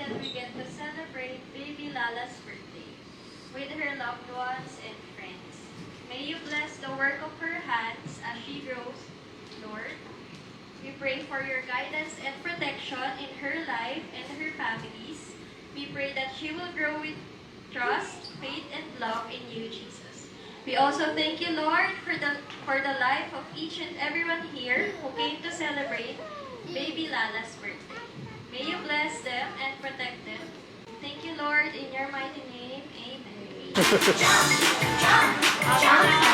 that we get to celebrate baby Lala's birthday with her loved ones and friends. May you bless the work of her hands as she grows, Lord. We pray for your guidance and protection in her life and her families. We pray that she will grow with trust, faith, and love in you, Jesus. We also thank you, Lord, for the life of each and everyone here who came to celebrate baby Lala's birthday. May you bless them and protect them. Thank you, Lord, in your mighty name. Amen.